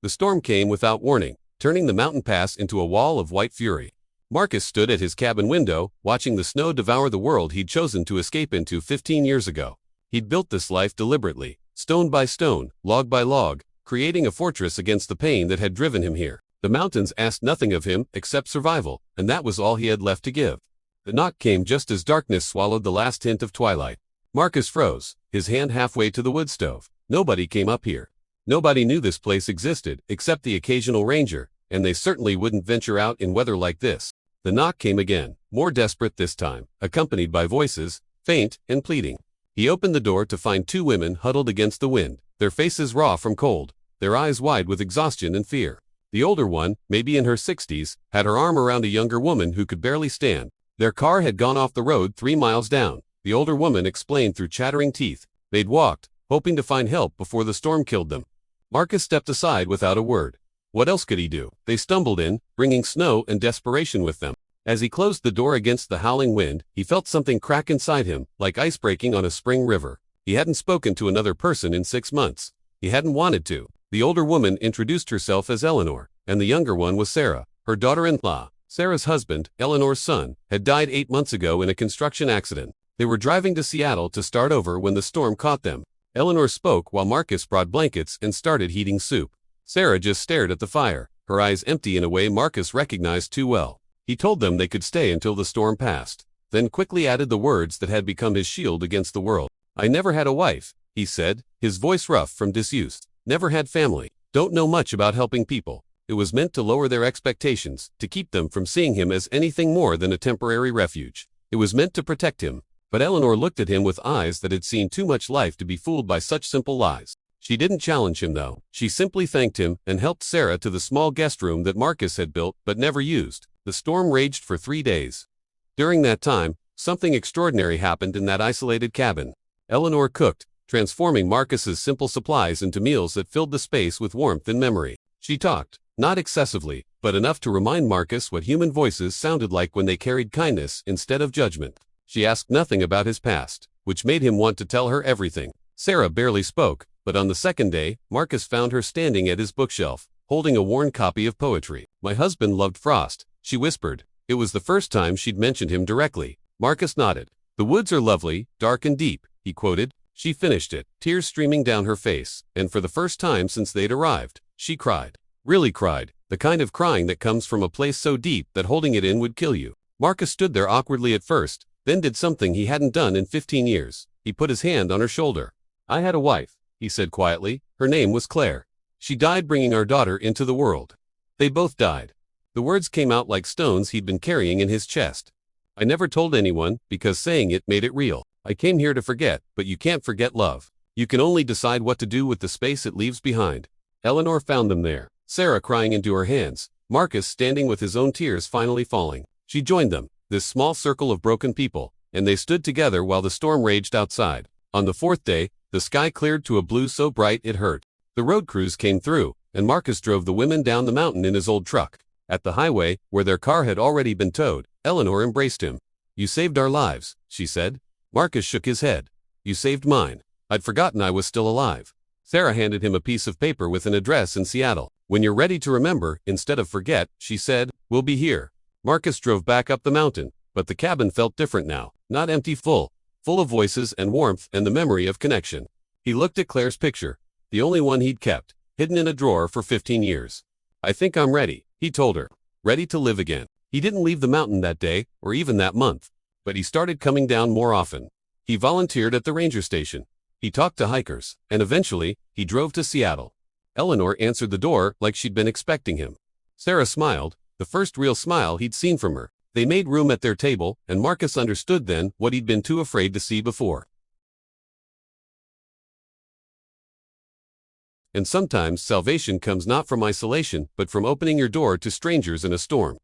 The storm came without warning, turning the mountain pass into a wall of white fury. Marcus stood at his cabin window, watching the snow devour the world he'd chosen to escape into 15 years ago. He'd built this life deliberately, stone by stone, log by log, creating a fortress against the pain that had driven him here. The mountains asked nothing of him except survival, and that was all he had left to give. The knock came just as darkness swallowed the last hint of twilight. Marcus froze, his hand halfway to the wood stove. Nobody came up here. Nobody knew this place existed, except the occasional ranger, and they certainly wouldn't venture out in weather like this. The knock came again, more desperate this time, accompanied by voices, faint and pleading. He opened the door to find two women huddled against the wind, their faces raw from cold, their eyes wide with exhaustion and fear. The older one, maybe in her 60s, had her arm around a younger woman who could barely stand. Their car had gone off the road 3 miles down, the older woman explained through chattering teeth. They'd walked, hoping to find help before the storm killed them. Marcus stepped aside without a word. What else could he do? They stumbled in, bringing snow and desperation with them. As he closed the door against the howling wind, he felt something crack inside him, like ice breaking on a spring river. He hadn't spoken to another person in 6 months. He hadn't wanted to. The older woman introduced herself as Eleanor, and the younger one was Sarah, her daughter-in-law. Sarah's husband, Eleanor's son, had died 8 months ago in a construction accident. They were driving to Seattle to start over when the storm caught them. Eleanor spoke while Marcus brought blankets and started heating soup. Sarah just stared at the fire, her eyes empty in a way Marcus recognized too well. He told them they could stay until the storm passed, then quickly added the words that had become his shield against the world. I never had a wife, he said, his voice rough from disuse. Never had family. Don't know much about helping people. It was meant to lower their expectations, to keep them from seeing him as anything more than a temporary refuge. It was meant to protect him. But Eleanor looked at him with eyes that had seen too much life to be fooled by such simple lies. She didn't challenge him though. She simply thanked him and helped Sarah to the small guest room that Marcus had built but never used. The storm raged for 3 days. During that time, something extraordinary happened in that isolated cabin. Eleanor cooked, transforming Marcus's simple supplies into meals that filled the space with warmth and memory. She talked, not excessively, but enough to remind Marcus what human voices sounded like when they carried kindness instead of judgment. She asked nothing about his past, which made him want to tell her everything. Sarah barely spoke, but on the second day, Marcus found her standing at his bookshelf, holding a worn copy of poetry. My husband loved Frost, she whispered. It was the first time she'd mentioned him directly. Marcus nodded. The woods are lovely, dark and deep, he quoted. She finished it, tears streaming down her face, and for the first time since they'd arrived, she cried. Really cried, the kind of crying that comes from a place so deep that holding it in would kill you. Marcus stood there awkwardly at first, then did something he hadn't done in 15 years. He put his hand on her shoulder. I had a wife, he said quietly. Her name was Claire. She died bringing our daughter into the world. They both died. The words came out like stones he'd been carrying in his chest. I never told anyone, because saying it made it real. I came here to forget, but you can't forget love. You can only decide what to do with the space it leaves behind. Eleanor found them there, Sarah crying into her hands, Marcus standing with his own tears finally falling. She joined them, this small circle of broken people, and they stood together while the storm raged outside. On the 4th day, the sky cleared to a blue so bright it hurt. The road crews came through, and Marcus drove the women down the mountain in his old truck. At the highway, where their car had already been towed, Eleanor embraced him. You saved our lives, she said. Marcus shook his head. You saved mine. I'd forgotten I was still alive. Sarah handed him a piece of paper with an address in Seattle. When you're ready to remember, instead of forget, she said, we'll be here. Marcus drove back up the mountain, but the cabin felt different now, not empty, full of voices and warmth and the memory of connection. He looked at Claire's picture, the only one he'd kept, hidden in a drawer for 15 years. I think I'm ready, he told her, ready to live again. He didn't leave the mountain that day, or even that month, but he started coming down more often. He volunteered at the ranger station. He talked to hikers, and eventually, he drove to Seattle. Eleanor answered the door like she'd been expecting him. Sarah smiled, the first real smile he'd seen from her. They made room at their table, and Marcus understood then what he'd been too afraid to see before. And sometimes salvation comes not from isolation, but from opening your door to strangers in a storm.